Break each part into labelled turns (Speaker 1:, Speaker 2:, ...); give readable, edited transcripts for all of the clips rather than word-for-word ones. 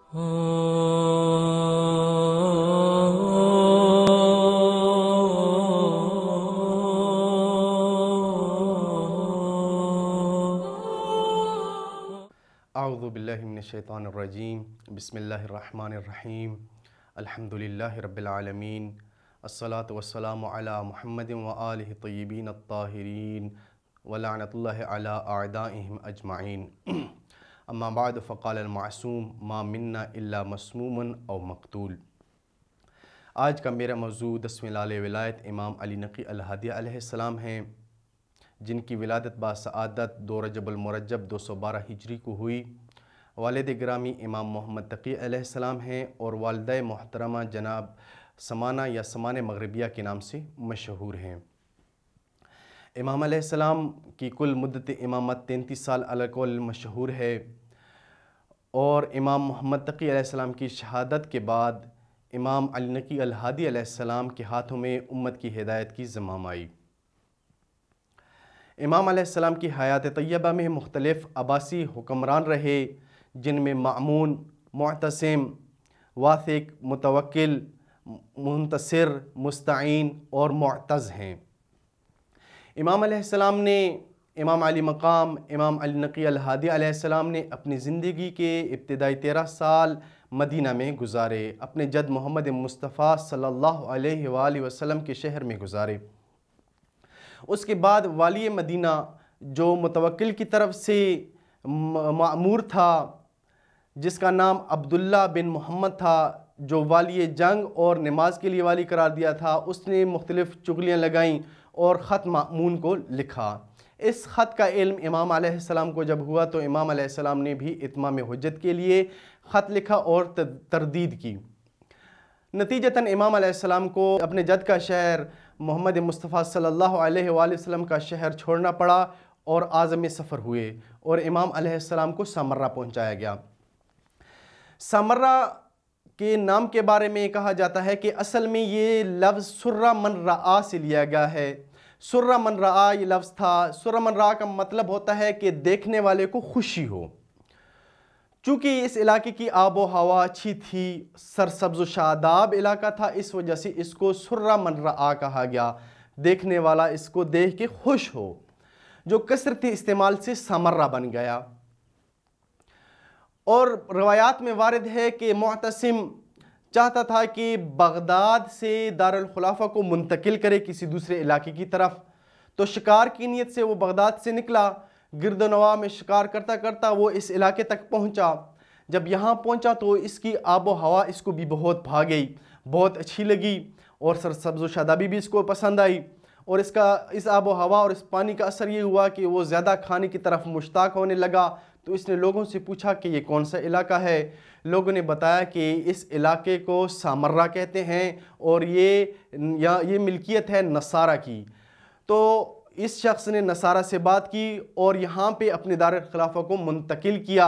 Speaker 1: اعوذ باللہ من الشیطان الرجیم بسم اللہ الرحمن الرحیم الحمدللہ رب العالمین الصلاة والسلام علی محمد وآلہ طیبین الطاہرین ولعنت اللہ علی اعدائہم اجمعین اما بعد فقال المعصوم ما منا الا مسموم او مقتول۔ آج کا میرا موضوع 10ویں لالِ ولایت امام علی نقی الہادی علیہ السلام ہیں، جن کی ولادت باسعادت 2 رجب المرجب 212 ہجری کو ہوئی۔ والد گرامی امام محمد تقی علیہ السلام ہیں اور والدہ محترمہ جناب سمانہ یا سمان مغربیہ کے نام سے مشہور ہیں۔ امام علیہ السلام کی کل مدت امامت 33 سال علی القول مشہور ہے، اور امام محمد تقی علیہ السلام کی شہادت کے بعد امام علی نقی الہادی علیہ السلام کے ہاتھوں میں امت کی ہدایت کی زمام آئی۔ امام علیہ السلام کی حیات طیبہ میں مختلف عباسی حکمران رہے، جن میں مأمون، معتصم، واثق، متوکل، منتصر، مستعین اور معتز ہیں۔ امام علیہ السلام نے امام علی مقام امام علی نقی الہادی علیہ السلام نے اپنی زندگی کے ابتدائی 13 سال مدینہ میں گزارے، اپنے جد محمد مصطفیٰ صلی اللہ علیہ وآلہ وسلم کے شہر میں گزارے۔ اس کے بعد والی مدینہ جو متوکل کی طرف سے مأمور تھا، جس کا نام عبداللہ بن محمد تھا، جو والی جنگ اور نماز کے لیے والی قرار دیا تھا، اس نے مختلف چغلیاں لگائیں اور خط مأمون کو لکھا۔ اس خط کا علم امام علیہ السلام کو جب ہوا تو امام علیہ السلام نے بھی اتمام حجت کے لیے خط لکھا اور تردید کی۔ نتیجتاً امام علیہ السلام کو اپنے جد کا شہر محمد مصطفیٰ صلی اللہ علیہ وآلہ وسلم کا شہر چھوڑنا پڑا اور عازم سفر ہوئے، اور امام علیہ السلام کو سامرہ پہنچایا گیا۔ سامرہ کے نام کے بارے میں کہا جاتا ہے کہ اصل میں یہ لفظ سرہ من رعا سے لیا گیا ہے۔ سرہ من رعا یہ لفظ تھا۔ سرہ من رعا کا مطلب ہوتا ہے کہ دیکھنے والے کو خوشی ہو۔ چونکہ اس علاقے کی آب و ہوا اچھی تھی، سرسبز و شاداب علاقہ تھا، اس وجہ سے اس کو سرہ من رعا کہا گیا، دیکھنے والا اس کو دیکھ کے خوش ہو، جو کثرتی استعمال سے سامرہ بن گیا۔ اور روایات میں وارد ہے کہ معتصم چاہتا تھا کہ بغداد سے دارالخلافہ کو منتقل کرے کسی دوسرے علاقے کی طرف، تو شکار کی نیت سے وہ بغداد سے نکلا، گرد و نواح میں شکار کرتا کرتا وہ اس علاقے تک پہنچا۔ جب یہاں پہنچا تو اس کی آب و ہوا اس کو بھی بہت بھا گئی، بہت اچھی لگی، اور سرسبز و شادابی بھی اس کو پسند آئی، اور اس آب و ہوا اور اس پانی کا اثر یہ ہوا کہ وہ زیادہ کھانے کی طرف مشتاق ہونے لگا۔ تو اس نے لوگوں سے پوچھا کہ یہ کون سا علاقہ ہے؟ لوگوں نے بتایا کہ اس علاقے کو سامرہ کہتے ہیں، اور یہ ملکیت ہے نصارہ کی۔ تو اس شخص نے نصارہ سے بات کی اور یہاں پہ اپنے دارالخلافہ کو منتقل کیا،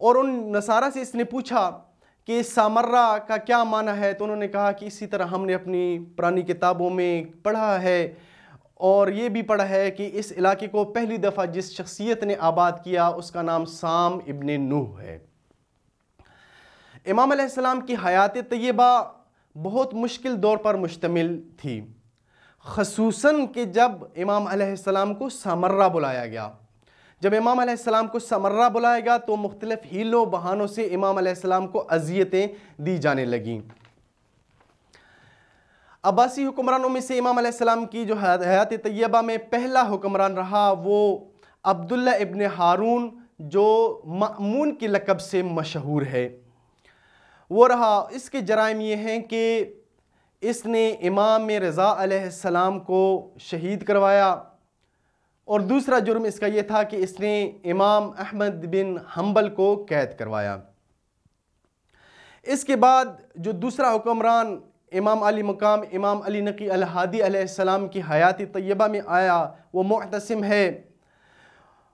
Speaker 1: اور ان نصارہ سے اس نے پوچھا کہ سامرہ کا کیا معنی ہے؟ تو انہوں نے کہا کہ اسی طرح ہم نے اپنی پرانی کتابوں میں پڑھا ہے، اور یہ بھی پڑھا ہے کہ اس علاقے کو پہلی دفعہ جس شخصیت نے آباد کیا اس کا نام سام ابن نوح ہے۔ امام علیہ السلام کی حیات طیبہ بہت مشکل دور پر مشتمل تھی، خصوصاً کہ جب امام علیہ السلام کو سامرہ بلایا گیا۔ جب امام علیہ السلام کو سامرہ بلایا گیا تو مختلف حیلوں بہانوں سے امام علیہ السلام کو اذیتیں دی جانے لگیں۔ عباسی حکمرانوں میں سے امام علیہ السلام کی جو حیات طیبہ میں پہلا حکمران رہا وہ عبداللہ ابن ہارون، جو مأمون کے لقب سے مشہور ہے، وہ رہا۔ اس کے جرائم یہ ہیں کہ اس نے امام رضا علیہ السلام کو شہید کروایا، اور دوسرا جرم اس کا یہ تھا کہ اس نے امام احمد بن حنبل کو قید کروایا۔ اس کے بعد جو دوسرا حکمران امام علی مقام امام علی نقی الہادی علیہ السلام کی حیات طیبہ میں آیا وہ معتصم ہے۔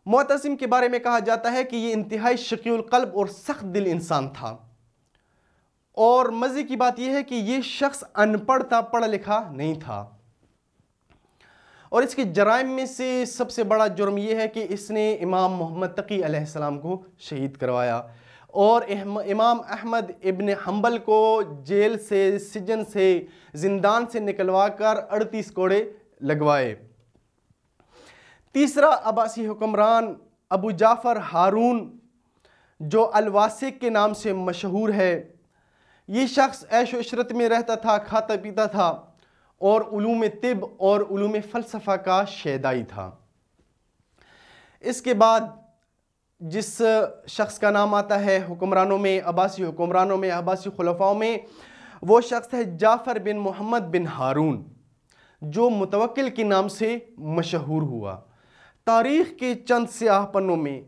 Speaker 1: معتصم کے بارے میں کہا جاتا ہے کہ یہ انتہائی شقی القلب اور سخت دل انسان تھا، اور مزے کی بات یہ ہے کہ یہ شخص ان پڑھ تھا، پڑھا لکھا نہیں تھا، اور اس کے جرائم میں سے سب سے بڑا جرم یہ ہے کہ اس نے امام محمد تقی علیہ السلام کو شہید کروایا، اور امام احمد ابن حنبل کو جیل سے، سجن سے، زندان سے نکلوا کر 38 کوڑے لگوائے۔ تیسرا عباسی حکمران ابو جعفر ہارون جو الواسق کے نام سے مشہور ہے، یہ شخص عیش و عشرت میں رہتا تھا، کھاتا پیتا تھا اور علوم طب اور علوم فلسفہ کا شیدائی تھا۔ اس کے بعد جس شخص کا نام آتا ہے حکمرانوں میں، عباسی حکمرانوں میں، عباسی خلفاؤں میں، وہ شخص ہے جعفر بن محمد بن ہارون جو متوکل کے نام سے مشہور ہوا۔ تاریخ کے چند سیاہ پنوں میں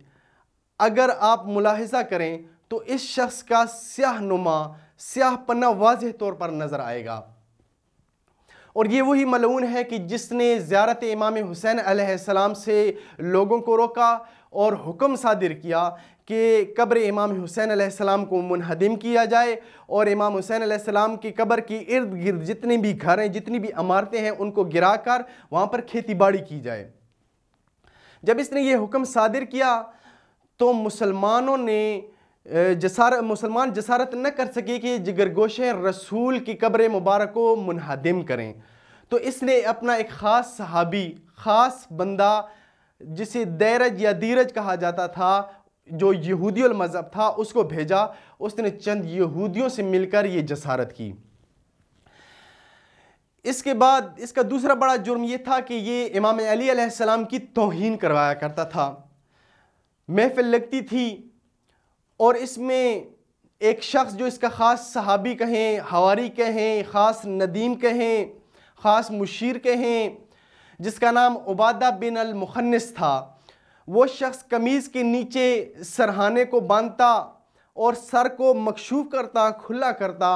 Speaker 1: اگر آپ ملاحظہ کریں تو اس شخص کا سیاہ نما، سیاہ پنہ واضح طور پر نظر آئے گا، اور یہ وہی ملعون ہے کہ جس نے زیارت امام حسین علیہ السلام سے لوگوں کو روکا اور حکم صادر کیا کہ قبر امام حسین علیہ السلام کو منہدم کیا جائے اور امام حسین علیہ السلام کی قبر کی ارد گرد جتنے بھی گھر ہیں، جتنی بھی عمارتیں ہیں، ان کو گرا کر وہاں پر کھیتی باڑی کی جائے۔ جب اس نے یہ حکم صادر کیا تو مسلمان جسارت نہ کر سکے کہ جگرگوشے رسول کی قبر مبارک کو منہدم کریں، تو اس نے اپنا ایک خاص صحابی، خاص بندہ جسے دیرج یا دیرج کہا جاتا تھا، جو یہودی المذہب تھا، اس کو بھیجا۔ اس نے چند یہودیوں سے مل کر یہ جسارت کی۔ اس کے بعد اس کا دوسرا بڑا جرم یہ تھا کہ یہ امام علی علیہ السلام کی توہین کروایا کرتا تھا۔ محفل لگتی تھی اور اس میں ایک شخص جو اس کا خاص صحابی کہیں، حواری کہیں، خاص ندیم کہیں، خاص مشیر کہیں، جس کا نام عبادہ بن المخنس تھا، وہ شخص قمیض کے نیچے سرہانے کو باندھتا اور سر کو مکشوف کرتا، کھلا کرتا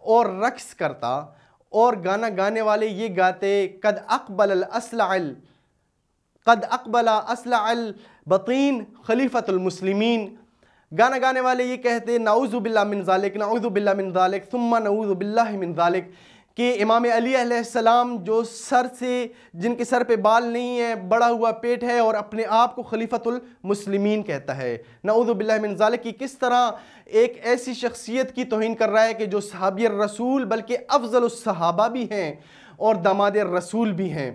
Speaker 1: اور رقص کرتا، اور گانا گانے والے یہ گاتے قد اقبل اصلع البطین خلیفۃ المسلمین۔ گانا گانے والے یہ کہتے نعوذ باللہ من ذالک، نعوذ باللہ من ذالک، ثم نعوذ باللہ من ذالک، کہ امام علی علیہ السلام جو جن کے سر پہ بال نہیں ہے، بڑا ہوا پیٹ ہے اور اپنے آپ کو خلیفۃ المسلمین کہتا ہے، نعوذ باللہ من ذالک، کہ کس طرح ایک ایسی شخصیت کی توہین کر رہا ہے کہ جو صحابی الرسول بلکہ افضل الصحابہ بھی ہیں اور داماد الرسول بھی ہیں،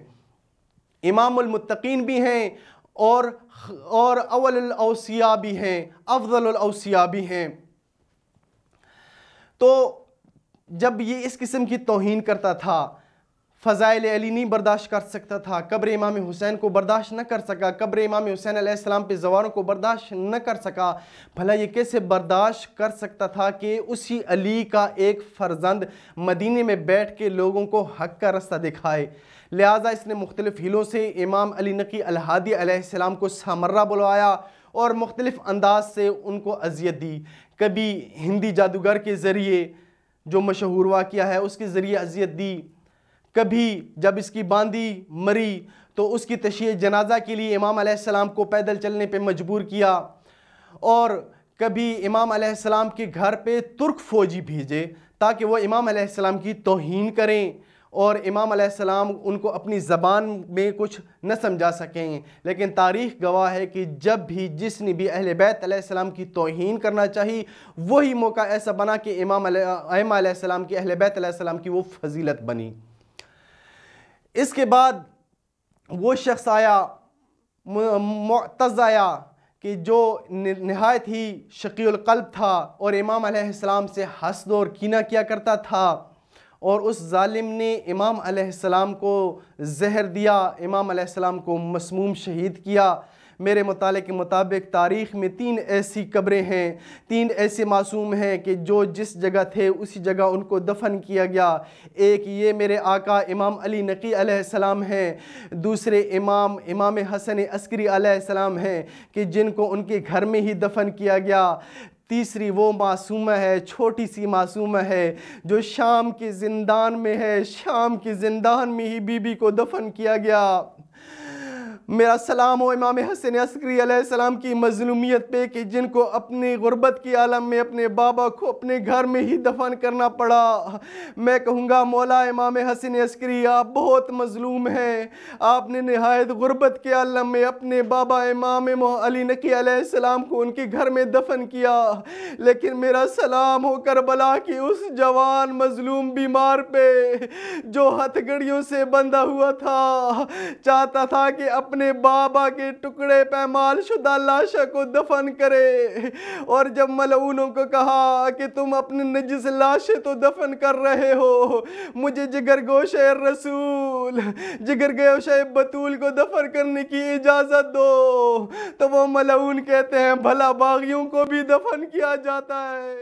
Speaker 1: امام المتقین بھی ہیں اور اول الاوصیاء بھی ہیں، افضل الاوصیاء بھی ہیں۔ تو جب یہ اس قسم کی توہین کرتا تھا، فضائل علی نہیں برداشت کر سکتا تھا، قبر امام حسین کو برداشت نہ کر سکا، قبر امام حسین علیہ السلام پہ زواروں کو برداشت نہ کر سکا، بھلا یہ کیسے برداشت کر سکتا تھا کہ اسی علی کا ایک فرزند مدینے میں بیٹھ کے لوگوں کو حق کا رستہ دکھائے؟ لہٰذا اس نے مختلف ہیلوں سے امام علی نقی الہادی علیہ السلام کو سامرہ بلوایا اور مختلف انداز سے ان کو اذیت دی۔ کبھی ہندی جادوگر کے ذریعے، جو مشہور واقعہ ہے، اس کے ذریعے اذیت دی، کبھی جب اس کی باندی مری تو اس کی تشییع جنازہ کے لیے امام علیہ السلام کو پیدل چلنے پہ مجبور کیا، اور کبھی امام علیہ السلام کے گھر پہ ترک فوجی بھیجے تاکہ وہ امام علیہ السلام کی توہین کریں اور امام علیہ السلام ان کو اپنی زبان میں کچھ نہ سمجھا سکیں۔ لیکن تاریخ گواہ ہے کہ جب بھی جس نے بھی اہل بیت علیہ السلام کی توہین کرنا چاہی، وہی موقع ایسا بنا کہ امام علیہ السلام کی، اہل بیت علیہ السلام کی وہ فضیلت بنی۔ اس کے بعد وہ شخص آیا، معتز آیا، کہ جو نہایت ہی شقی القلب تھا اور امام علیہ السلام سے حسد اور کینہ کیا کرتا تھا، اور اس ظالم نے امام علیہ السلام کو زہر دیا، امام علیہ السلام کو مسموم شہید کیا۔ میرے مطالعے کے مطابق تاریخ میں 3 ایسی قبریں ہیں، 3 ایسے معصوم ہیں کہ جو جس جگہ تھے اسی جگہ ان کو دفن کیا گیا۔ ایک یہ میرے آقا امام علی نقی علیہ السلام ہیں، دوسرے امام حسن عسکری علیہ السلام ہیں کہ جن کو ان کے گھر میں ہی دفن کیا گیا۔ تیسری وہ معصومہ ہے، چھوٹی سی معصومہ ہے جو شام کے زندان میں ہے، شام کے زندان میں ہی بی بی کو دفن کیا گیا۔ میرا سلام ہو امام حسن عسکری علیہ السلام کی مظلومیت پہ کہ جن کو اپنی غربت کی عالم میں اپنے بابا کو اپنے گھر میں ہی دفن کرنا پڑا۔ میں کہوں گا مولا امام حسن عسکری آپ بہت مظلوم ہیں، آپ نے نہایت غربت کے عالم میں اپنے بابا امام علی نقی علیہ السلام کو ان کے گھر میں دفن کیا، لیکن میرا سلام ہو کربلا کی اس جوان مظلوم بیمار پہ جو ہتھ گڑیوں سے بندھا ہوا تھا، چاہتا تھا کہ اپنے بابا کے ٹکڑے پیمال شدہ لاشا کو دفن کرے، اور جب ملعونوں کو کہا کہ تم اپنے نجس لاشیں تو دفن کر رہے ہو، مجھے جگر گوشہ رسول، جگر گوشہ بطول کو دفن کرنے کی اجازت دو، تو وہ ملعون کہتے ہیں بھلا باغیوں کو بھی دفن کیا جاتا ہے۔